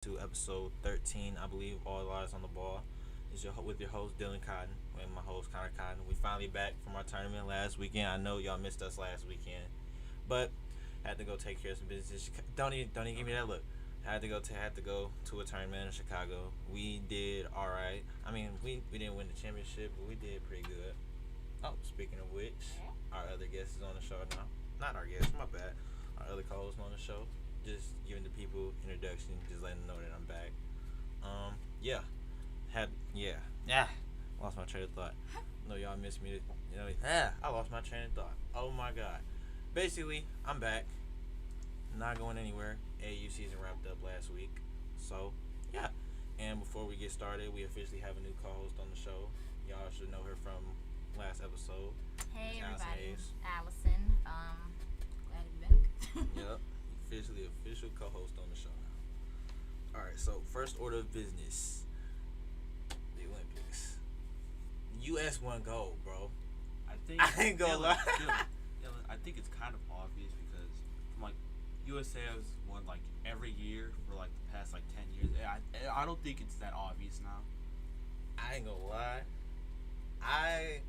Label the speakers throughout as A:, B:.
A: to episode 13, I believe. All Eyes on the Ball. Is with your host Dylan Cotton and my host Connor Cotton. We finally back from our tournament last weekend. I know y'all missed us last weekend, but had to go take care of some business. Don't even give me that look. Had to go to a tournament in Chicago. We did all right. I mean, we didn't win the championship, but we did pretty good. Oh, speaking of which, our other guest is on the show now. Not our guest, my bad. Our other co-host on the show. Just giving the people introduction, just letting them know that I'm back. Yeah, yeah. Lost my train of thought. No, y'all missed me. I lost my train of thought. Oh my god. Basically, I'm back. Not going anywhere. AU season wrapped up last week, so yeah. And before we get started, we officially have a new co-host on the show. Y'all should know her from last episode.
B: Hey
A: Allison
B: everybody,
A: Hayes.
B: Allison. Glad to be back.
A: Yep, official co-host on the show now. All right, so first order of business: the Olympics. U.S. won gold, bro. I ain't gonna lie.
C: I think it's kind of obvious because from like USA has won like every year for like the past like 10 years. I don't think it's that obvious now.
A: I ain't gonna lie. I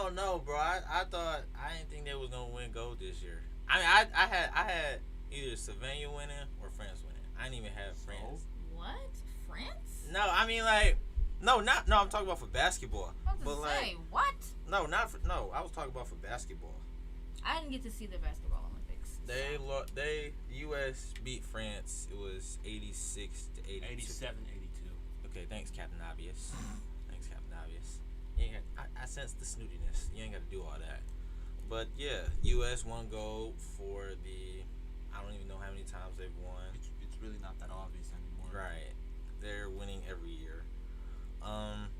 A: don't know, bro. I didn't think they was gonna win gold this year. I mean, I had either Savannah winning or France winning. I didn't even have France.
B: What? France?
A: No, I mean like, no. I'm talking about for basketball.
B: I was
A: But
B: gonna
A: like,
B: say, what?
A: no, not for no. I was talking about for basketball.
B: I didn't get to see the basketball Olympics.
A: They U.S. beat France. It was 86 to 82.
C: 87, 82.
A: Okay, thanks, Captain Obvious. Thanks, Captain Obvious. You ain't got, I sense the snootiness. You ain't got to do all that. But yeah, U.S. won gold for the. I don't even know how many times they've won.
C: It's really not that obvious anymore.
A: Right, they're winning every year.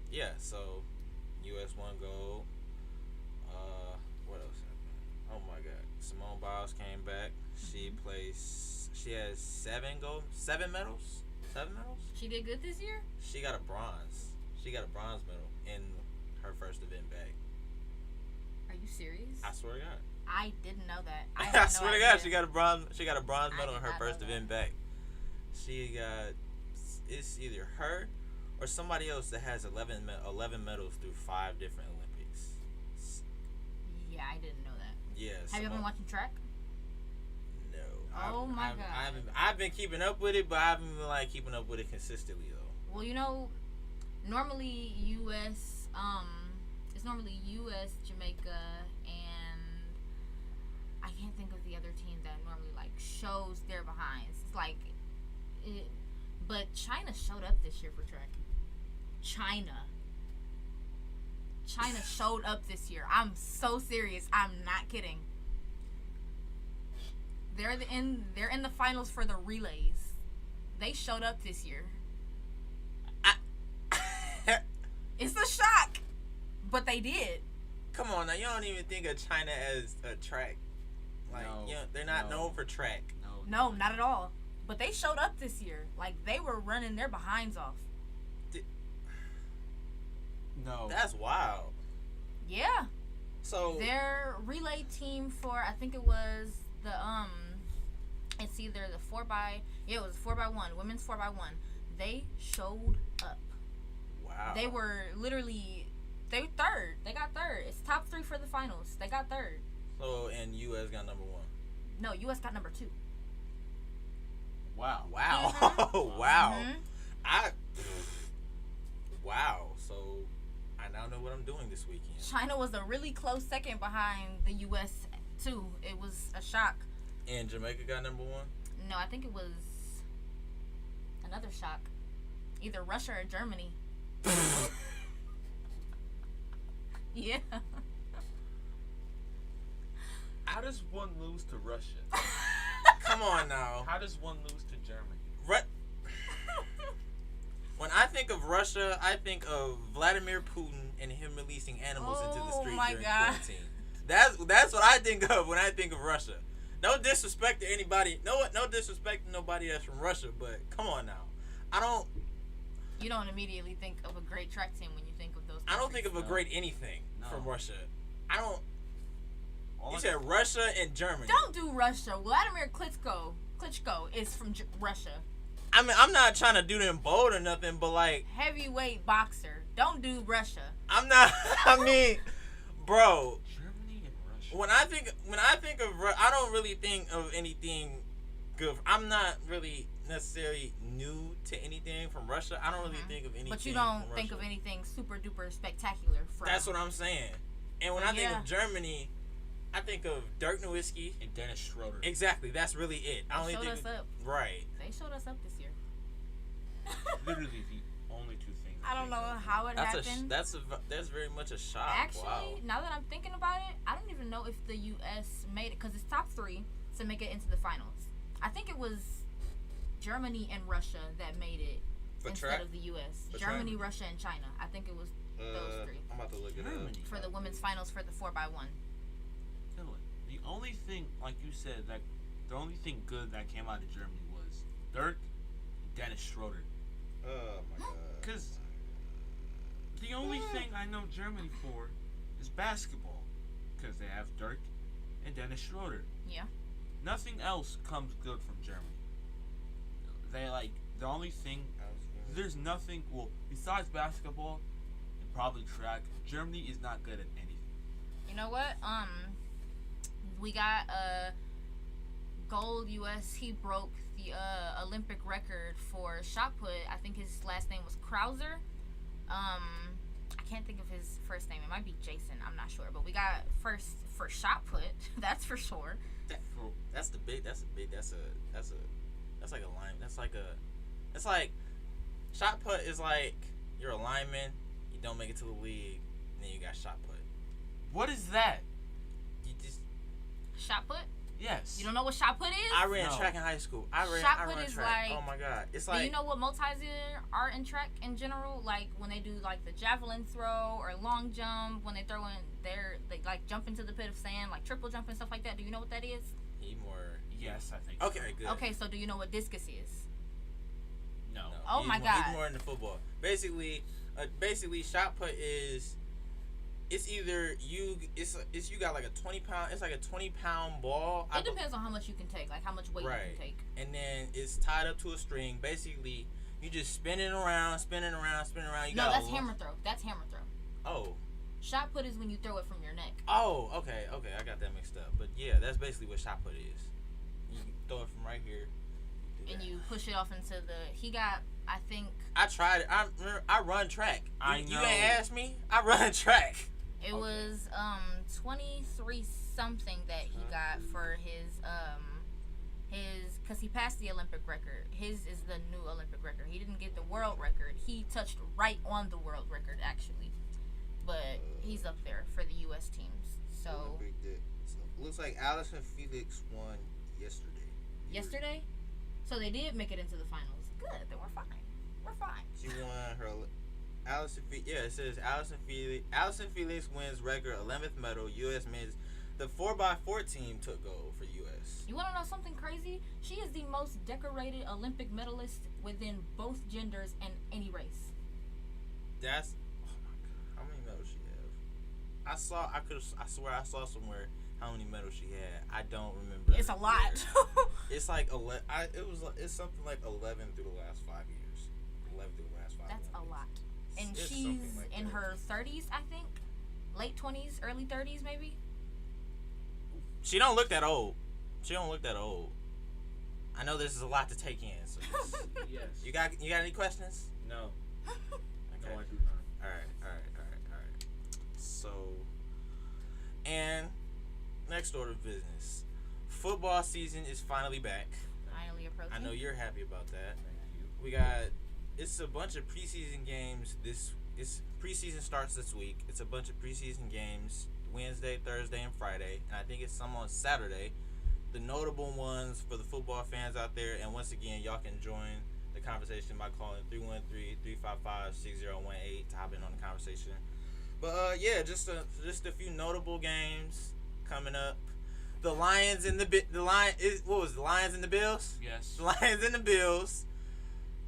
A: Yeah. So, U.S. won gold. What else happened? Oh my God, Simone Biles came back. She plays. She has 7 medals. 7 medals.
B: She did good this year?
A: She got a bronze. She got a bronze medal in her first event back.
B: Are you serious?
A: I swear to God.
B: I didn't know that. I,
A: I swear to God, she got a bronze. She got a bronze medal in her
B: did not
A: first
B: know that.
A: event back. She got. It's either her or somebody else that has 11 medals through 5 different Olympics.
B: Yeah, I didn't know that.
A: Yeah.
B: Have you been watching track?
A: No.
B: Oh my God.
A: I've been keeping up with it, but I haven't been like keeping up with it consistently though.
B: Well, normally U.S. It's normally U.S., Jamaica, and I can't think of the other team that normally like shows their behinds. It's like it, but China showed up this year for track. China showed up this year. I'm so serious. I'm not kidding. They're in the finals for the relays. They showed up this year. It's a shock, but they did.
A: Come on now, you don't even think of China as a track. Like,
C: No,
A: they're not
C: no.
A: known for track.
B: No, not at all. But they showed up this year. Like, they were running their behinds off.
C: No.
A: That's wild.
B: Yeah.
A: So
B: Their relay team for, I think it was the, it's either the 4x1, women's 4x1. They showed up.
A: wow.
B: They were literally, they third. They got third. It's top 3 for the finals. They got third.
A: So and U.S. got number 1.
B: No, U.S. got number 2.
C: Wow.
A: Wow.
B: Mhm.
A: Wow.
B: Mhm.
A: Wow. So I now know what I'm doing this weekend.
B: China was a really close second behind the U.S. too. It was a shock.
A: And Jamaica got number 1.
B: No, I think it was another shock. Either Russia or Germany. Yeah.
C: How does one lose to Russia?
A: Come on now.
C: How does one lose to Germany?
A: When I think of Russia, I think of Vladimir Putin and him releasing animals into the
B: Oh
A: street
B: my
A: during
B: God.
A: quarantine. That's what I think of when I think of Russia. No disrespect to anybody. No disrespect to nobody that's from Russia, but come on now.
B: You don't immediately think of a great track team when you think of those.
A: I don't think of a
C: No.
A: great anything from
C: No.
A: Russia. I don't.
C: All
A: You
C: I-
A: said Russia and Germany.
B: Don't do Russia. Vladimir Klitschko is from Russia.
A: I mean, I'm not trying to do them bold or nothing, but like
B: Heavyweight boxer. Don't do Russia.
A: I'm not. I mean, bro.
C: Germany and Russia.
A: When I think of I don't really think of anything good. I'm not really necessarily new to anything from Russia. I don't really think of anything.
B: But you don't
A: from
B: think
A: Russia.
B: of anything super duper spectacular from.
A: That's what I'm saying. And when I think of Germany, I think of Dirk Nowitzki
C: And Dennis Schroeder.
A: Exactly. That's really it. I
B: They
A: only
B: showed
A: think
B: us up.
A: right.
B: They showed us up this year.
C: Literally the only two things.
B: I don't know how it happened.
A: That's very much a shock.
B: Actually,
A: wow.
B: now that I'm thinking about it, I don't even know if the U.S. made it because it's top 3 to make it into the finals. I think it was Germany and Russia that made it
A: For
B: instead
A: track?
B: of the U.S.
A: For
B: Germany,
A: track?
B: Russia, and China. I think it was those 3
A: I'm about to look it up.
C: Germany.
B: for the women's finals for the 4x1.
C: The only thing, like you said, that the only thing good that came out of Germany was Dirk and Dennis Schroeder.
A: Oh my god.
C: Because the only thing I know Germany for is basketball. Because they have Dirk and Dennis Schroeder.
B: Yeah.
C: Nothing else comes good from Germany. They like the only thing. There's nothing. Well, besides basketball and probably track, Germany is not good at anything.
B: You know what? We got gold U.S. He broke the Olympic record for shot put. I think his last name was Krauser. I can't think of his first name. It might be Jason. I'm not sure. But we got first for shot put. That's for sure.
A: That's like a line. It's like shot put is like you're a lineman. You don't make it to the league, and then you got shot put.
C: What is that?
A: You just
B: Shot put?
C: Yes.
B: You don't know what shot put is?
A: I ran track in high school. I
B: Shot put
A: ran
B: is
A: track.
B: like-
A: Oh my god, it's
B: Do
A: like
B: you know what multis are in track in general? Like when they do like the javelin throw or long jump, when they throw in they like jump into the pit of sand, like triple jump and stuff like that. Do you know what that is?
A: he more.
C: Yes, I think.
A: Okay, good.
B: Okay, so do you know what discus is?
C: No.
A: No,
B: Oh
A: he's
B: my
A: more,
B: God.
A: He's more into football. Basically, shot put is. It's either it's you got like a 20-pound. It's like a 20-pound ball.
B: It depends on how much you can take, like how much weight you
A: Right.
B: can take.
A: And then it's tied up to a string. Basically, you just spin it around. You
B: No,
A: got
B: that's hammer throw. That's hammer throw.
A: Oh.
B: Shot put is when you throw it from your neck.
A: Oh, okay, I got that mixed up. But yeah, that's basically what shot put is. You throw it from right here. do
B: And
A: that.
B: you push it off into the. He got, I think.
A: I tried it. I run track. You
C: know.
A: ain't asked me. I run track.
B: It
A: Okay.
B: was 23 something that he got for his because he passed the Olympic record. His is the new Olympic record. He didn't get the world record. He touched right on the world record actually, but he's up there for the U.S. teams. So
A: Looks like Allison Felix won yesterday.
B: yesterday, so they did make it into the finals. Good, then we're fine. We're fine.
A: She won her. It says Allison Felix wins record 11th medal. U.S. men's. The 4x4 team took gold for U.S.
B: You want to know something crazy? She is the most decorated Olympic medalist within both genders and any race.
A: That's oh my god. How many medals she have? I swear I saw somewhere how many medals she had. I don't remember.
B: It's a lot.
A: where. It's like 11. It's something like 11 through the last 5 years. 11 through the last 5.
B: That's a lot. And
A: It's
B: she's
A: something like
B: in
A: that.
B: her 30s, I think. Late 20s, early 30s, maybe.
A: She don't look that old. I know this is a lot to take in. So just,
C: Yes.
A: you got any questions?
C: No.
A: Okay.
C: No, I do not.
A: All right. So, and next order of business, football season is finally back.
B: Finally approaching.
A: I know you're happy about that.
C: Thank you.
A: It's a bunch of preseason games. Preseason starts this week. It's a bunch of preseason games Wednesday, Thursday, and Friday, and I think it's some on Saturday. The notable ones for the football fans out there, and once again, y'all can join the conversation by calling 313-355-6018 to hop in on the conversation. But yeah, just a few notable games coming up. The Lions and the Lions and the Bills?
C: Yes.
A: The Lions and the Bills.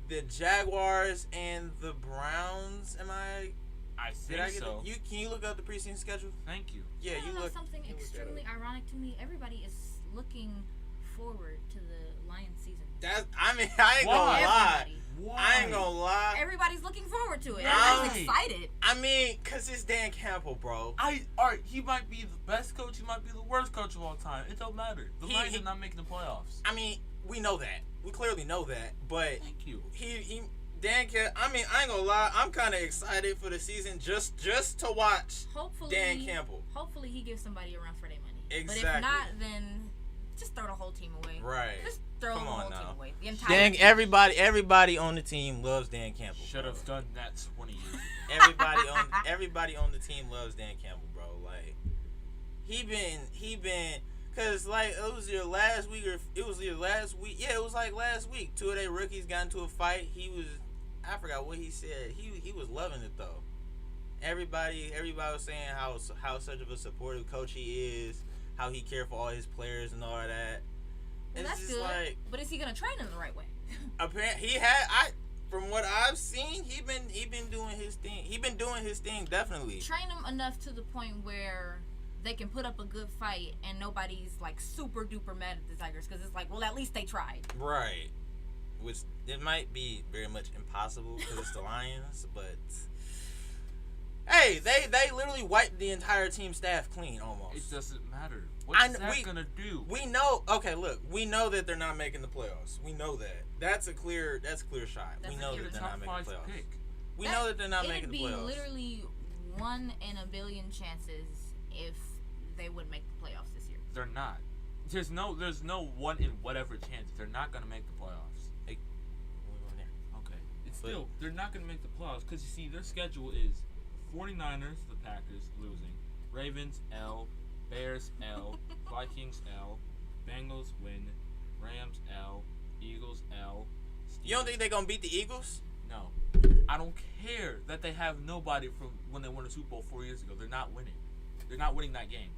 A: The Jaguars and the Browns.
C: I
A: Did I
C: think
A: get
C: so.
A: Can you look up the preseason schedule?
C: Thank you.
A: Yeah,
B: You
A: you
B: know
A: look.
B: something
A: you look that
B: extremely
A: up.
B: ironic to me? Everybody is looking forward to the Lions season.
A: I ain't gonna lie.
B: Everybody.
C: Why?
A: I ain't gonna lie.
B: Everybody's looking forward to it.
C: Why?
B: Everybody's excited.
A: I mean, cause it's Dan Campbell, bro.
C: Alright, he might be the best coach, he might be the worst coach of all time. It don't matter. The Lions are not making the playoffs.
A: I mean, we know that. We clearly know that. But
C: Thank you.
A: Dan Campbell. I mean, I ain't gonna lie. I'm kind of excited for the season just to watch Dan Campbell.
B: Hopefully, he gives somebody a run for their money.
A: Exactly.
B: But if not, then just throw the whole team away.
A: Right.
B: Just throw
A: Come
B: the
A: on
B: whole
A: now.
B: team away. The entire team.
A: Everybody on the team loves Dan Campbell.
C: Should have done that 20 years ago.
A: Everybody on the team loves Dan Campbell, bro. Like he been cause like it was your last week. Yeah, it was like last week. Two of their rookies got into a fight. I forgot what he said. He was loving it though. Everybody was saying how such of a supportive coach he is, how he cared for all his players and all of that.
B: Well,
A: It's
B: that's
A: just
B: good.
A: like
B: But is he gonna train them the right way?
A: apparently from what I've seen, he been doing his thing. He been doing his thing definitely.
B: Train them enough to the point where they can put up a good fight and nobody's like super duper mad at the Tigers because it's like, well, at least they tried.
A: Right. Which it might be very much impossible because it's the Lions, but hey, they literally wiped the entire team staff clean almost.
C: It doesn't matter. What's that gonna do?
A: We know. Okay, look, we know that they're not making the playoffs. We know that. That's a clear shot. We know that they're not making the playoffs. We know that they're not making the playoffs.
B: It'd be literally 1 in a billion chances if they would make the playoffs this year.
C: They're not. There's no 1 in whatever chance. They're not gonna make the playoffs.
A: Hey, we're going there.
C: Okay. Still, they're not gonna make the playoffs because you see their schedule is 49ers, the Packers losing, Ravens L, Bears L, Vikings L, Bengals win, Rams L, Eagles L. Steelers.
A: You don't think they're gonna beat the Eagles?
C: No. I don't care that they have nobody from when they won the Super Bowl 4 years ago. They're not winning. They're not winning that game.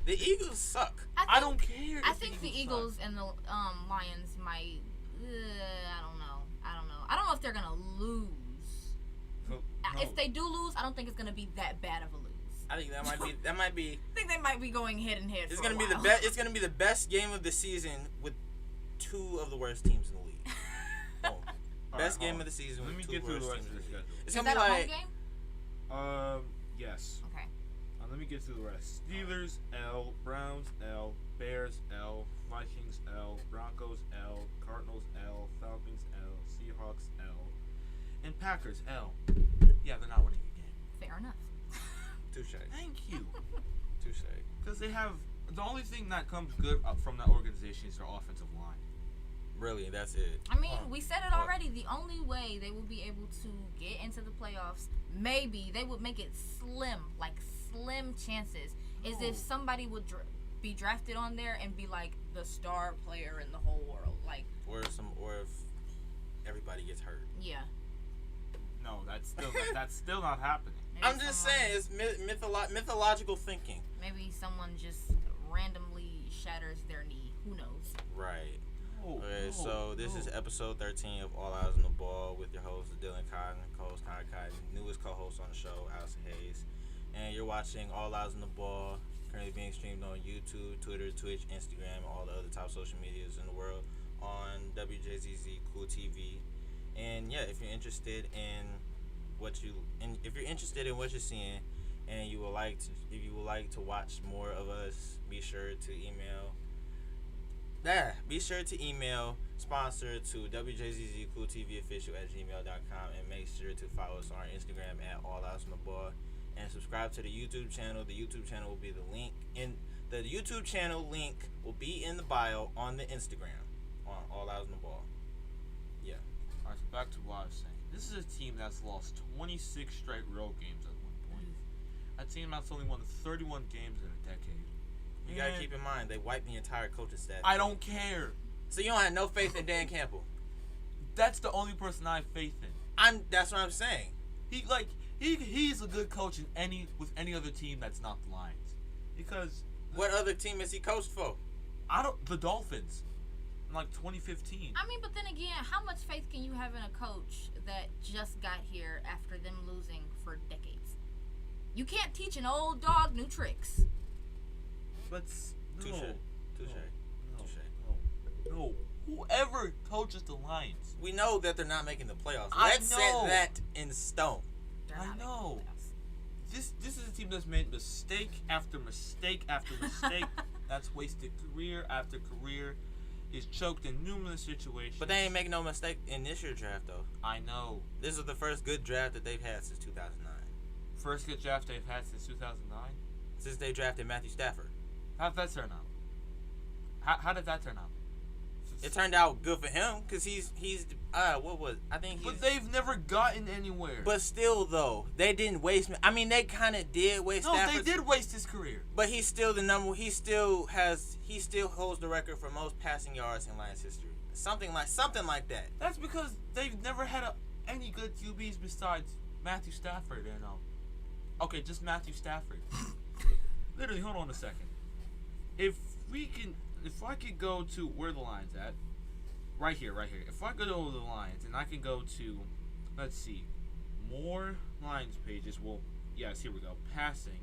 A: The Eagles suck.
C: I don't care.
B: I think the Eagles and the Lions might. I don't know. I don't know if they're gonna lose.
C: No.
B: If they do lose, I don't think it's gonna be that bad of a lose.
A: I think that might be.
B: I think they might be going head and head.
A: It's gonna be the best. It's gonna be the best game of the season with 2 of the worst teams in the league. Oh. Best game of the season.
C: Let me
A: with 2
C: get through the
A: worst
C: rest
A: teams
C: of the
A: in the league.
C: schedule.
A: It's
B: Is
A: gonna
B: that
A: be
B: a
A: like.
B: home game?
C: Yes.
B: Okay.
C: Let me get through the rest. Steelers L, Browns L, Bears L, Vikings L, Broncos L, Cardinals L, Falcons L, Seahawks L, and Packers L. Yeah, they're not winning a game.
B: Fair enough.
A: Touche.
C: Thank you.
A: Touche.
C: Because they have the only thing that comes good up from that organization is their offensive line.
A: Really, that's it.
B: I mean, we said it already. The only way they will be able to get into the playoffs, maybe they would make it slim chances, is if somebody would be drafted on there and be like the star player in the whole world, like.
A: Or if everybody gets hurt.
B: Yeah.
C: No, that's still not happening.
B: Maybe
A: I'm just saying, it's mythological thinking.
B: Maybe someone just randomly shatters their knee. Who knows?
A: Right. Okay,
C: Oh,
A: so this is episode 13 of All Eyes on the Ball with your host Dylan Cotton, co-host Connor Cotton, newest co-host on the show, Allison Hayes. And you're watching All Eyes on the Ball, currently being streamed on YouTube, Twitter, Twitch, Instagram, all the other top social medias in the world on Wjzz Cool TV. And yeah, if you're interested in what you're seeing, and you would like to watch more of us, be sure to email sponsor to wjzzcooltvofficial@gmail.com, and make sure to follow us on our Instagram at All Eyes on the Ball, and subscribe to the YouTube channel. The YouTube channel will be link will be in the bio on the Instagram on All Eyes on the Ball. Yeah.
C: Alright, so back to what I was saying. This is a team that's lost 26 straight road games at one point. A team that's only won 31 games in a decade.
A: You gotta keep in mind they wiped the entire coaching staff.
C: I don't care.
A: So you don't have no faith in Dan Campbell.
C: That's the only person I have faith in.
A: That's what I'm saying.
C: He's a good coach with any other team that's not the Lions. Because
A: what other team has he coached for?
C: The Dolphins. In like 2015.
B: I mean, but then again, how much faith can you have in a coach that just got here after them losing for decades? You can't teach an old dog new tricks.
C: But
A: Touche.
C: No. whoever coaches the Lions.
A: We know that they're not making the playoffs.
C: I
A: Let's
C: know.
A: set that in stone.
B: They're
C: I
B: not making
C: know.
B: the playoffs.
C: This is a team that's made mistake after mistake after mistake. That's wasted career after career. Is choked in numerous situations.
A: But they ain't making no mistake in this year's draft, though.
C: I know.
A: This is the first good draft that they've had since 2009.
C: First good draft they've had since 2009.
A: Since they drafted Matthew Stafford.
C: How did that turn out? How did that turn out?
A: It turned out good for him because he's what was I think he's.
C: But they've never gotten anywhere.
A: But still, though, they didn't waste. I mean, they kind of did waste.
C: No,
A: Stafford,
C: they did waste his career.
A: But he's still the number. He still holds the record for most passing yards in Lions history. Something like that.
C: That's because they've never had any good QBs besides Matthew Stafford. And okay, just Matthew Stafford. Literally, hold on a second. If I could go to where the Lions at, right here. If I go to the Lions and I can go to, let's see, more Lions pages. Well, yes, here we go. Passing.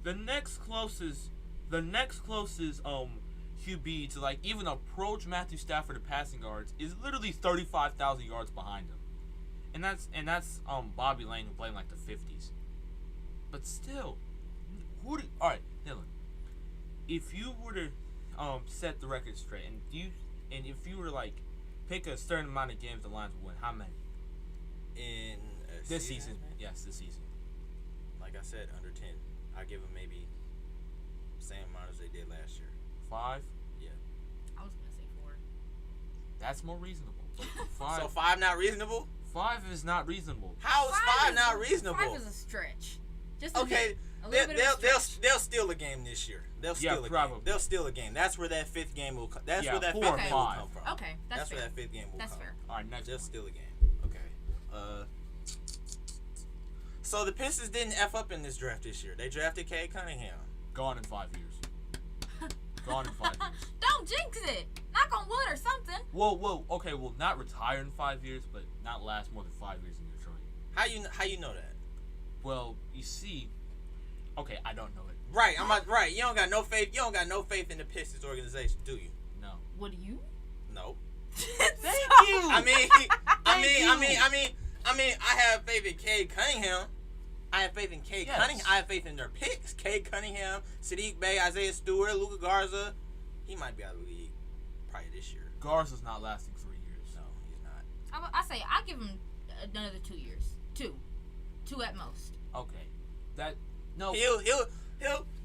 C: The next closest QB to like even approach Matthew Stafford in passing yards is literally 35,000 yards behind him, and that's Bobby Lane who played in like the 50s. But still, all right, Dylan, if you were to set the record straight, and if you were to like pick a certain amount of games the Lions would win, how many?
A: In
C: This season. Yes, this season.
A: Like I said, under 10. I give them maybe same amount as they did last year.
C: 5.
A: Yeah.
B: I was gonna say 4.
C: That's more reasonable. But 5.
A: So 5 not reasonable?
C: 5 is not reasonable.
A: How is 5 not reasonable?
B: 5 is a stretch. Just a
A: Okay,
B: bit. A little bit of a stretch.
A: they'll steal a game this year. They'll steal a
C: probably.
A: game. They'll steal a game. That's where that fifth game will come. That's
C: Yeah,
A: where that
C: 4
A: fifth
C: or
A: game will
C: 5.
A: come from.
B: Okay, that's
A: where
B: fair.
A: that fifth game will
B: That's
A: come.
B: fair.
C: All right, next
A: They'll
C: one.
A: steal a game. Okay. So the Pistons didn't F up in this draft this year. They drafted Cade Cunningham.
C: Gone in 5 years. Gone in 5 years.
B: Don't jinx it. Knock on wood or something.
C: Whoa. Okay, well, not retire in 5 years, but not last more than 5 years in Detroit.
A: How you know that?
C: Well, you see, okay, I don't know it.
A: Right, right. You don't got no faith. You don't got no faith in the Pistons organization, do you?
C: No.
B: What do you?
A: No.
C: Thank you.
A: I mean, I have faith in Cade Cunningham. I have faith in Cade
C: Yes.
A: Cunningham. I have faith in their picks. Cade Cunningham, Sadiq Bey, Isaiah Stewart, Luka Garza. He might be out of the league probably this year.
C: Garza's not lasting 3 years.
A: No, he's not.
B: I say I give him another 2 years. 2 at most.
C: Okay. No.
A: He'll.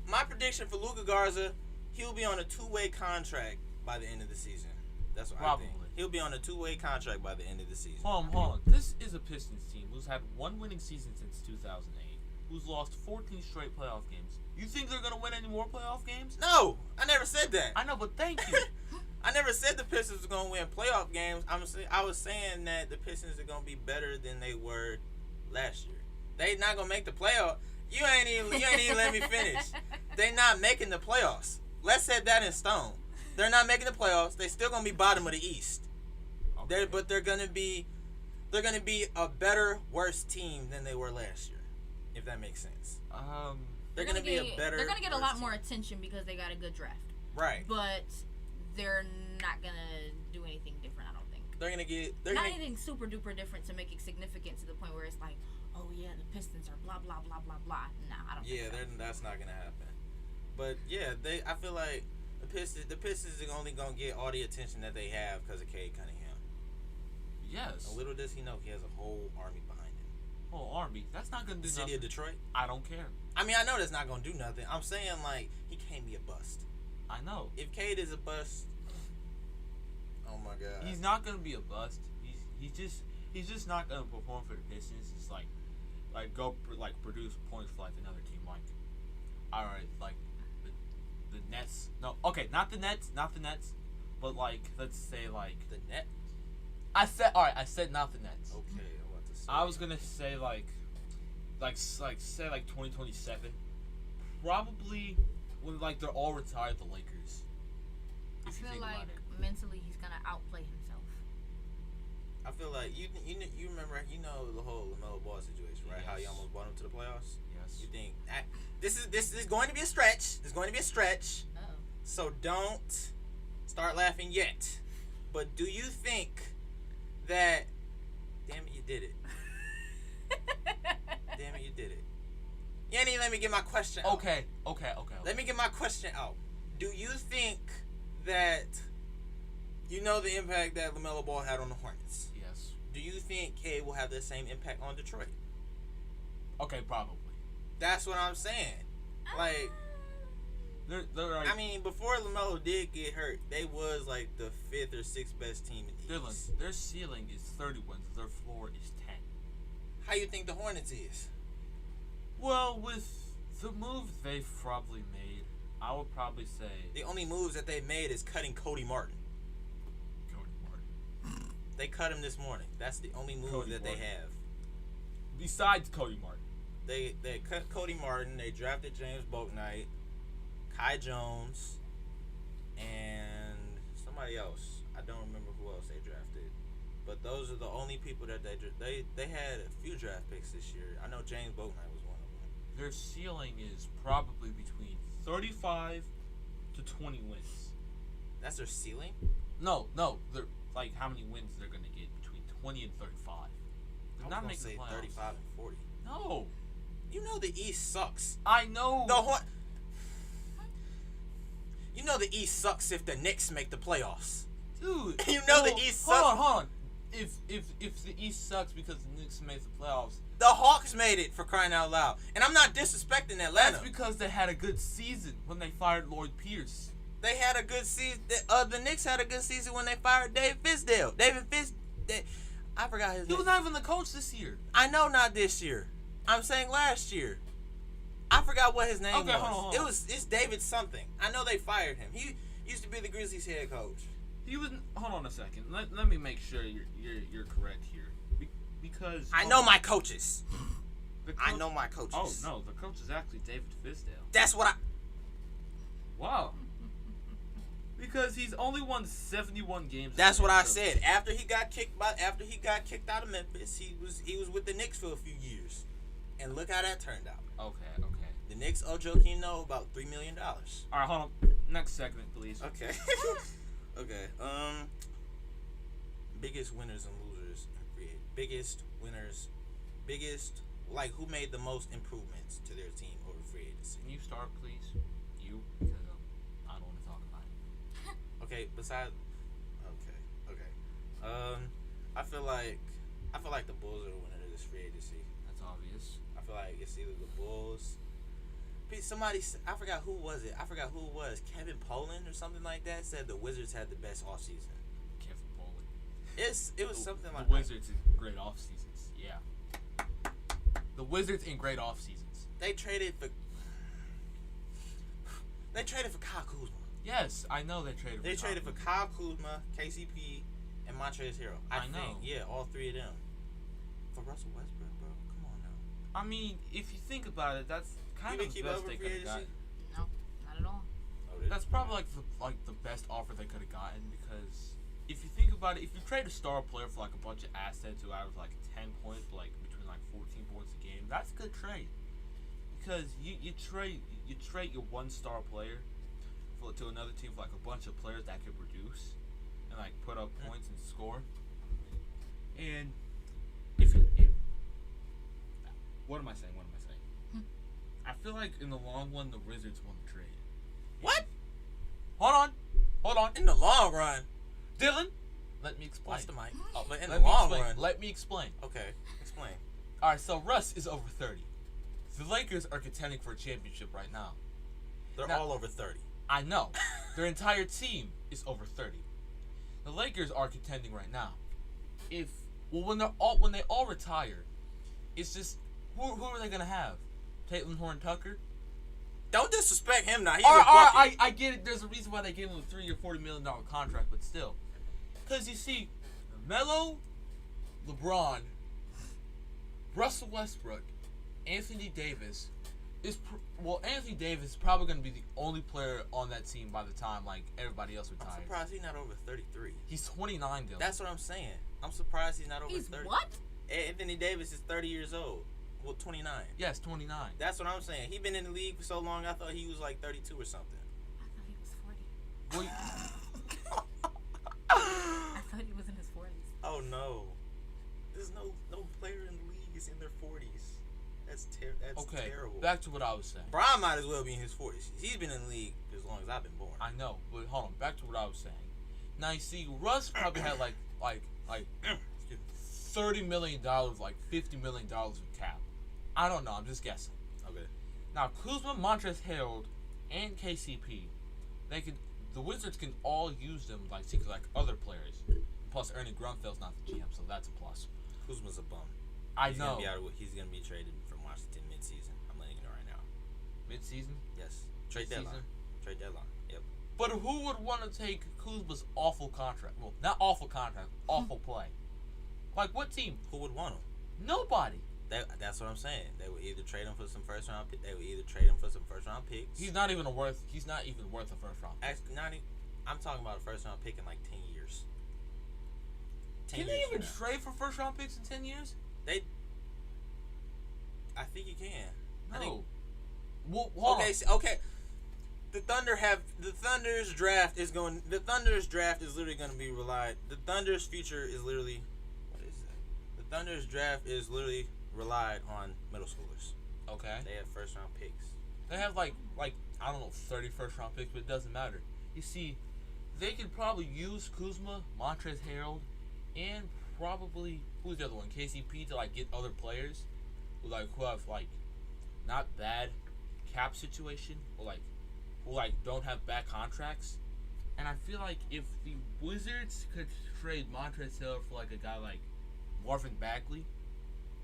A: My prediction for Luka Garza, he'll be on a 2-way contract by the end of the season. That's what
C: Probably.
A: I think. He'll be on a 2-way contract by the end of the season.
C: Hold on. This is a Pistons team who's had one winning season since 2008, who's lost 14 straight playoff games. You think they're gonna win any more playoff games?
A: No, I never said that.
C: I know, but thank you.
A: I never said the Pistons were gonna win playoff games. I was saying that the Pistons are gonna be better than they were last year. They not gonna make the playoff. You ain't even let me finish. They not making the playoffs. Let's set that in stone. They're not making the playoffs. They still gonna be bottom of the East.
C: Okay.
A: They're gonna be a better, worse team than they were last year. If that makes sense. They're gonna be a better.
B: They're gonna get a
A: worse
B: lot
A: team.
B: more attention because they got a good draft.
A: Right.
B: But they're not gonna do anything different. I don't think.
A: They're gonna get.
B: Not anything super duper different to make it significant to the point where it's like, oh yeah, the Pistons are blah blah blah blah blah. Nah, I don't.
A: Yeah,
B: think so.
A: that's not gonna happen. But yeah, I feel like the Pistons are only gonna get all the attention that they have because of Cade Cunningham.
C: Yes.
A: And little does he know he has a whole army behind him.
C: Oh, Army. That's not gonna do
A: City
C: nothing.
A: of Detroit.
C: I don't care.
A: I mean, I know that's not gonna do nothing. I'm saying like he can't be a bust.
C: I know.
A: If Cade is a bust, oh my god.
C: He's not gonna be a bust. He's just not gonna perform for the Pistons. It's like produce points for like another team. Like, all right, like the Nets. No, okay, not the Nets, but like let's say like
A: the net.
C: I said not the Nets.
A: Okay, I'm about to say.
C: I was gonna say like say like 2027, probably when like they're all retired, the Lakers.
B: I
C: If you
B: feel
C: think
B: like
C: about it.
B: mentally he's gonna outplay himself.
A: I feel like you remember the whole LaMelo Ball situation, right? How he
C: Yes.
A: almost brought him to the playoffs.
C: Yes.
A: You think this is going to be a stretch? There's going to be a stretch.
B: Uh-oh.
A: So don't start laughing yet. But do you think that? Damn it, you did it. Damn it, you did it. You ain't even let me get my question out.
C: Okay.
A: Let me get my question out. Do you think that you know the impact that LaMelo Ball had on the Hornets?
C: Yes.
A: Do you think Cade will have the same impact on Detroit?
C: Okay, probably.
A: That's what I'm saying. Like,
C: They're like,
A: I mean, before LaMelo did get hurt, they was like the 5th or 6th best team in the
C: Dylan,
A: East.
C: their ceiling is 30 wins. Their floor is 10.
A: How you think the Hornets is?
C: Well, with the moves they've probably made, I would probably say
A: The only moves that they made is cutting Cody Martin.
C: Cody Martin.
A: They cut him this morning. That's the only move
C: Cody
A: that
C: Martin.
A: they have.
C: Besides Cody Martin.
A: They cut Cody Martin. They drafted James Bouknight, Kai Jones, and somebody else. I don't remember who else they drafted. But those are the only people that they had a few draft picks this year. I know James Bouknight was one of them.
C: Their ceiling is probably between 35 to 20 wins.
A: That's their ceiling?
C: No, they're like how many wins they're gonna get between 20 and 35. They're not making
A: say
C: the playoffs.
A: 35 and 40.
C: No,
A: You know the East sucks.
C: I know.
A: You know the East sucks if the Knicks make the playoffs.
C: Dude,
A: You know the East sucks.
C: Hold on. If the East sucks because the Knicks made the playoffs,
A: The Hawks made it, for crying out loud. And I'm not disrespecting Atlanta.
C: that's because they had a good season when they fired Lloyd Pierce.
A: They had a good season. The Knicks had a good season when they fired David Fizdale. I forgot his
C: He
A: name.
C: was not even the coach this year.
A: I know not this year. I'm saying last year. I forgot what his name
C: Okay,
A: was.
C: hold on.
A: It's David something. I know they fired him. He used to be the Grizzlies head coach.
C: He was. Hold on a second. Let me make sure you're correct here. Because
A: I know my coaches.
C: the
A: I
C: coach-
A: know my coaches.
C: Oh no, the coach is actually David Fizdale.
A: That's what I.
C: Wow. Because he's only won 71 games.
A: That's
C: as a
A: what
C: head
A: I
C: coach.
A: said. After he got kicked out of Memphis, he was with the Knicks for a few years, and look how that turned out.
C: Okay.
A: The Knicks owe Joakim about $3 million.
C: All right, hold on. Next segment, please.
A: Okay. Okay. Biggest winners and losers in free agency. Biggest like who made the most improvements to their team over free agency.
C: Can you start, please? You, because I don't want to talk about it.
A: Okay. Besides. Okay. I feel like the Bulls are the winner of this free agency.
C: That's obvious.
A: I feel like it's either the Bulls. Somebody, I forgot who was it. Kevin Poland or something like that said the Wizards had the best offseason.
C: Kevin Poland.
A: It was something like
C: the Wizards in great off seasons. Yeah. The Wizards in great off seasons.
A: They traded for Kyle Kuzma.
C: Yes, I know they traded.
A: They traded for Kyle Kuzma, KCP, and Montrezl Harrell. I
C: know.
A: think, yeah, all three of them. For Russell Westbrook, bro, come on now.
C: I mean, if you think about it, that's kind of the best they could have gotten.
B: No, not at all.
C: That's probably like the best offer they could have gotten, because if you think about it, if you trade a star player for like a bunch of assets who average like 10 points, like between like 14 points a game, that's a good trade. Because you trade your one star player to another team for like a bunch of players that could produce and like put up points and score. And if what am I saying? I feel like in the long run, the Wizards won the trade.
A: What?
C: Hold on.
A: In the long run.
C: Dylan, let me explain.
A: Watch the mic. Oh, but in the
C: Let me
A: long
C: explain.
A: run.
C: Let me explain.
A: Okay, explain.
C: All right, so Russ is over 30. The Lakers are contending for a championship right now.
A: They're
C: Now-
A: all over 30.
C: I know. Their entire team is over 30. The Lakers are contending right now. When they all retire, it's just who are they gonna have? Caitlin Horn-Tucker?
A: Don't disrespect him now. He's
C: All
A: a
C: right,
A: bucket.
C: I get it. There's a reason why they gave him a $3 or $40 million contract, but still, because you see, Melo, LeBron, Russell Westbrook, Anthony Davis Anthony Davis is probably going to be the only player on that team by the time like everybody else retires.
A: I'm surprised he's not over 33.
C: He's 29, Dylan.
A: That's what I'm saying. I'm surprised he's not over
B: He's
A: 30.
B: what?
A: Anthony Davis is 30 years old. Well, 29.
C: Yes, 29.
A: That's what I'm saying. He been in the league for so long, I thought he was like 32 or something.
B: I thought he was 40.
C: Well,
A: Oh no. There's no player in the league is in their 40s. That's
C: Okay,
A: terrible.
C: back to what I was saying.
A: Bron might as well be in his 40s. He's been in the league as long as I've been born.
C: I know, but hold on. Back to what I was saying. Now you see, Russ probably had like $30 million, like $50 million of cap. I don't know. I'm just guessing.
A: Okay.
C: Now Kuzma, Montrezl Harrell, and KCP, the Wizards can all use them like other players. Plus, Ernie Grunfeld's not the GM, so that's a plus.
A: Kuzma's a bum.
C: He's know.
A: He's gonna be traded from Washington mid-season. I'm letting you know right now.
C: Mid-season?
A: Yes. Trade deadline. Trade deadline. Yep.
C: But who would want to take Kuzma's awful contract? Well, not awful contract, awful play. Like what team?
A: Who would want him?
C: Nobody.
A: That's what I'm saying. They would either trade him for some first round. They would either trade him for some first round picks.
C: He's not even worth a first round.
A: Actually, I'm talking about a first round pick in like 10 years.
C: Can they even trade for first round picks in 10 years?
A: I think you can.
C: No.
A: Okay. The Thunder's draft is literally going to be relied. The Thunder's future is literally, what is it? The Thunder's draft is literally relied on middle schoolers.
C: Okay.
A: They have first round picks.
C: They have like I don't know 30 first round picks, but it doesn't matter. You see, they could probably use Kuzma, Montrezl Harrell, and probably who's the other one? KCP to like get other players who have not bad cap situation or who don't have bad contracts. And I feel like if the Wizards could trade Montrezl Harrell for a guy like Marvin Bagley,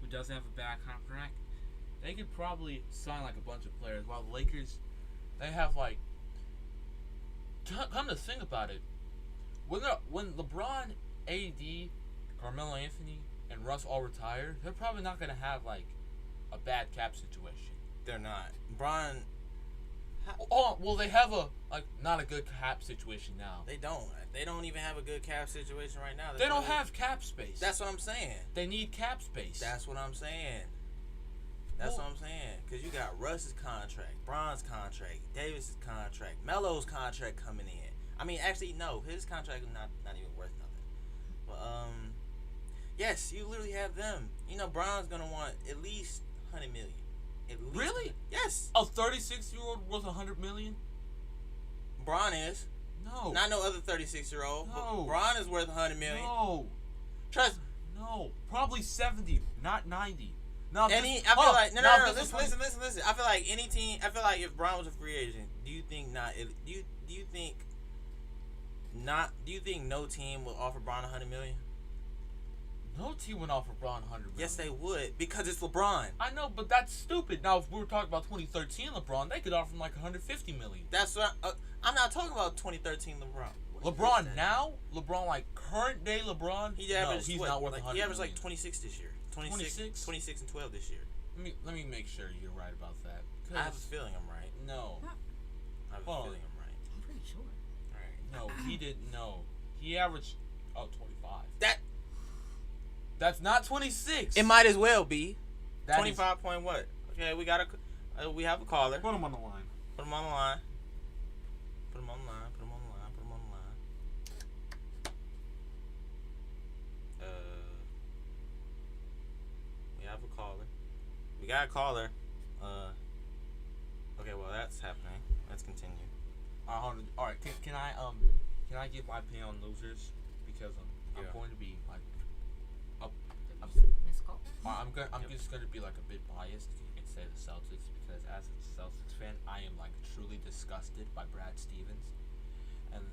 C: who doesn't have a bad contract, they could probably sign a bunch of players. While the Lakers, they have come to think about it, when LeBron, AD, Carmelo Anthony, and Russ all retire, they're probably not gonna have a bad cap situation.
A: They're not. Bron.
C: Oh well, they have not a good cap situation now.
A: They don't. They don't even have a good cap situation right now.
C: They don't have cap space.
A: That's what I'm saying.
C: They need cap space.
A: That's what I'm saying. Because you got Russ's contract, Bron's contract, Davis's contract, Melo's contract coming in. I mean, actually, no, his contract is not even worth nothing. But yes, you literally have them. Bron's gonna want at least $100 million.
C: Really?
A: Yes.
C: A 36-year-old worth $100 million?
A: Bron is.
C: No.
A: Not no other 36-year-old.
C: No.
A: Bron is worth $100 million.
C: No.
A: Trust.
C: No. Probably 70, not 90. No.
A: I feel like no. Listen. I feel like any team. I feel like if Bron was a free agent, do you think no team will offer Bron $100 million?
C: No team would offer LeBron $100 million.
A: Yes, they would, because it's LeBron.
C: I know, but that's stupid. Now, if we were talking about 2013 LeBron, they could offer him $150 million.
A: That's what I'm not talking about 2013 LeBron.
C: LeBron now, current day LeBron.
A: He averaged
C: he's not worth $100 million.
A: He averaged 26 this year. 26 and 12 this year.
C: Let me make sure you're right about that.
A: I have a feeling I'm right.
C: No.
A: I have a feeling I'm right.
B: I'm pretty sure.
A: Right.
C: No, he didn't. No, he averaged 25. That's not 26.
A: It might as well be.
C: That
A: 25 point what? Okay, we have a caller.
C: Put him on the line.
A: Put him on the line. We have a caller. We got a caller. Okay, well that's happening. Let's continue.
C: All right. Can I give my opinion on losers because I'm going to be I'm just gonna be a bit biased and say the Celtics because as a Celtics fan, I am truly disgusted by Brad Stevens, and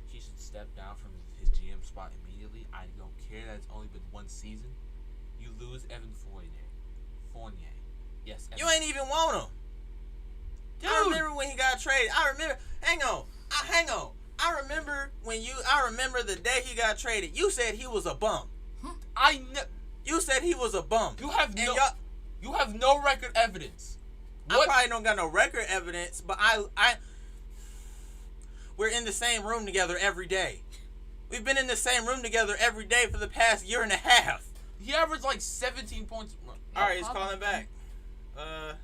C: he should step down from his GM spot immediately. I don't care that it's only been one season. You lose Evan Fournier. Yes.
A: You ain't even want him. Dude. I remember when he got traded. Hang on. I remember the day he got traded. You said he was a bum. You said he was a bum.
C: You have no record evidence.
A: I probably don't got no record evidence, but we're in the same room together every day. We've been in the same room together every day for the past year and a half.
C: He averaged 17 points.
A: All right, he's calling back. I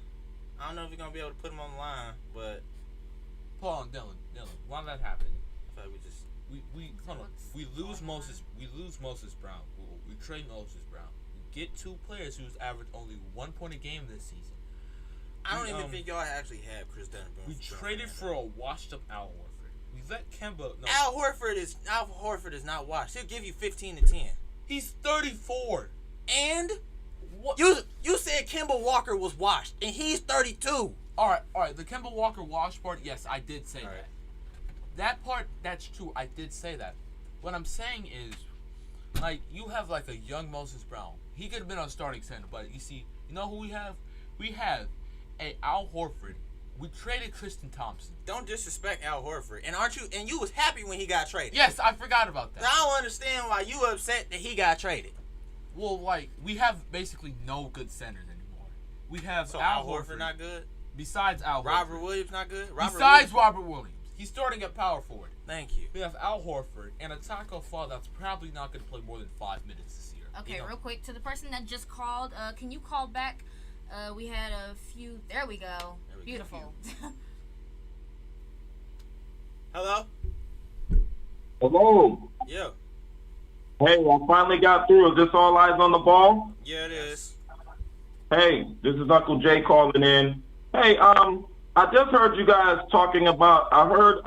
A: don't know if you're gonna be able to put him on the line, but
C: hold on, Dylan, why did that happen?
A: I feel like we just
C: hold on. We lose Moses Brown. We trade Moses Brown. We get two players who's averaged only 1 point a game this season.
A: I don't even think y'all actually have Chris Dunn.
C: We traded for a washed-up Al Horford. We let Kemba. No,
A: Al Horford is not washed. He'll give you 15 to 10.
C: He's 34.
A: And
C: what?
A: You said Kemba Walker was washed, and he's 32.
C: All right. The Kemba Walker wash part, yes, I did say that. That part, that's true. I did say that. What I'm saying is, like, you have like a young Moses Brown. He could have been on starting center, but you know who we have? We have a Al Horford. We traded Tristan Thompson.
A: Don't disrespect Al Horford. And you was happy when he got traded.
C: Yes, I forgot about that.
A: I don't understand why you upset that he got traded.
C: Well, like, we have basically no good centers anymore. We have
A: Al Horford not good?
C: Besides Al Horford.
A: Robert Williams not good?
C: Robert Williams. He's starting at power forward.
A: Thank you.
C: We have Al Horford and a Taco Fall that's probably not going to play more than 5 minutes this year.
B: Okay, real quick, to the person that just called, can you call back? We had a few. There we go. Beautiful.
A: Hello?
D: Hello.
A: Yeah.
D: Hey, I finally got through. Is this All Eyes on the Ball?
A: Yeah, it is.
D: Hey, this is Uncle Jay calling in. Hey, I just heard you guys talking about, I heard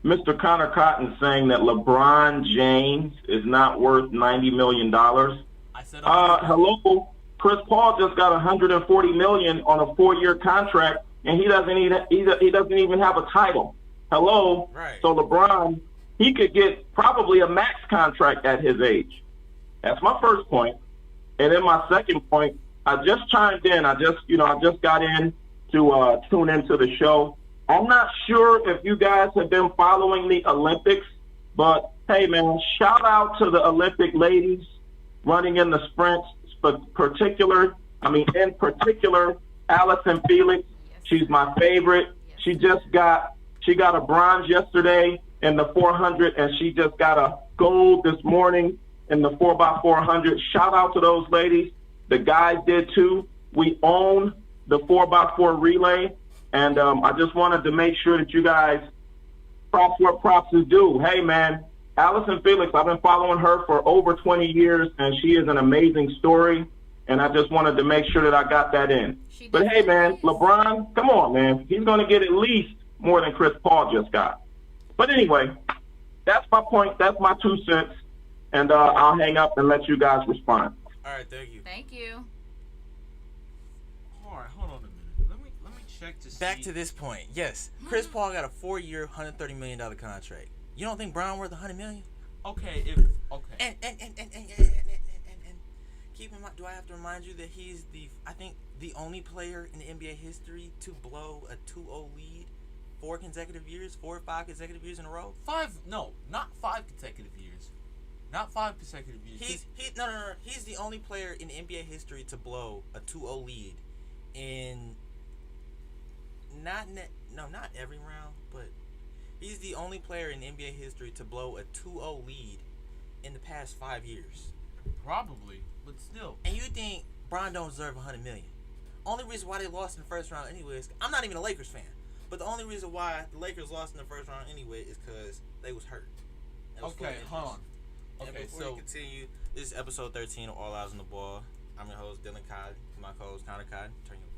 D: Mr. Connor Cotton saying that LeBron James is not worth $90 million.
C: I said
D: hello? Chris Paul just got $140 million on a 4-year contract, and he doesn't even have a title. Hello?
A: Right.
D: So LeBron, he could get probably a max contract at his age. That's my first point. And then my second point, I just chimed in. I just got in to tune into the show. I'm not sure if you guys have been following the Olympics, but hey, man, shout out to the Olympic ladies running in the sprints. In particular, Allison Felix. She's my favorite. She got a bronze yesterday in the 400, and she just got a gold this morning in the 4x400. Shout out to those ladies. The guys did too. We own the 4x4 relay, and I just wanted to make sure that you guys props what props is due. Hey, man, Allison Felix, I've been following her for over 20 years, and she is an amazing story, and I just wanted to make sure that I got that in. But, hey, man, LeBron, come on, man. He's going to get at least more than Chris Paul just got. But anyway, that's my point. That's my 2 cents, and I'll hang up and let you guys respond.
A: All right, thank you.
B: Thank you.
C: All right, hold on a minute. Let me check to see.
A: Back to this point. Yes, Chris Paul got a 4-year, $130 million contract. You don't think Brown worth $100 million?
C: Okay,
A: And keep in mind, do I have to remind you that he's the only player in the NBA history to blow a 2-0 lead 4 or 5 consecutive years in a row?
C: Not 5 consecutive years. Not 5 consecutive years.
A: He's the only player in NBA history to blow a 2-0 lead in not every round, but he's the only player in NBA history to blow a 2-0 lead in the past 5 years.
C: Probably, but still.
A: And you think Bron don't deserve $100 million? Only reason why they lost in the first round anyway is I'm not even a Lakers fan, but the only reason why the Lakers lost in the first round anyway is because they was hurt.
C: Okay, hold on.
A: Okay, before we continue, this is episode 13 of All Eyes on the Ball. I'm your host, Dylan Cotton. My co-host, Connor Cotton. Turn your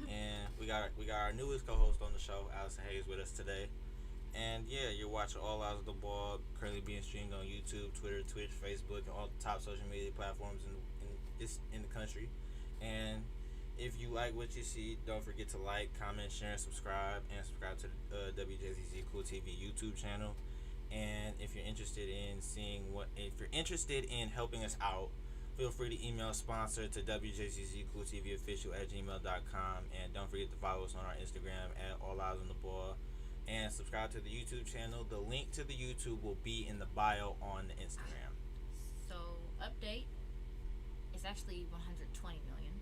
A: and we got our newest co-host on the show, Allison Hayes, with us today. And yeah, you're watching All Eyes on the Ball, currently being streamed on YouTube, Twitter, Twitch, Facebook, and all the top social media platforms in the country. And if you like what you see, don't forget to like, comment, share, and subscribe. And subscribe to the Wjzz Cool Tv YouTube channel. And if you're interested in helping us out, feel free to email sponsor to wjzzcooltvofficial@gmail.com. And don't forget to follow us on our Instagram at All Eyes on the Ball. And subscribe to the YouTube channel. The link to the YouTube will be in the bio on the Instagram.
B: So, update. It's actually 120 million.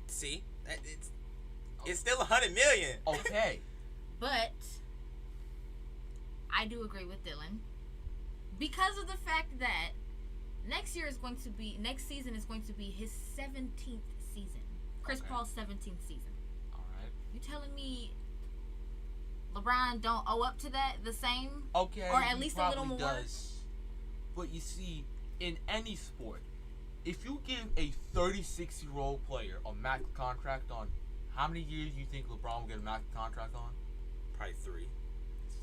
A: See? It's still $100 million.
C: Okay.
B: But I do agree with Dylan because of the fact that next season is going to be his 17th season. Chris Paul's 17th season.
C: All right.
B: You telling me LeBron don't owe up to that the same?
C: Okay,
B: Or at
C: he
B: least a little
C: probably
B: more?
C: does. But you see, in any sport, if you give a 36-year-old player a max contract on, how many years do you think LeBron will get a max contract on?
A: Probably 3.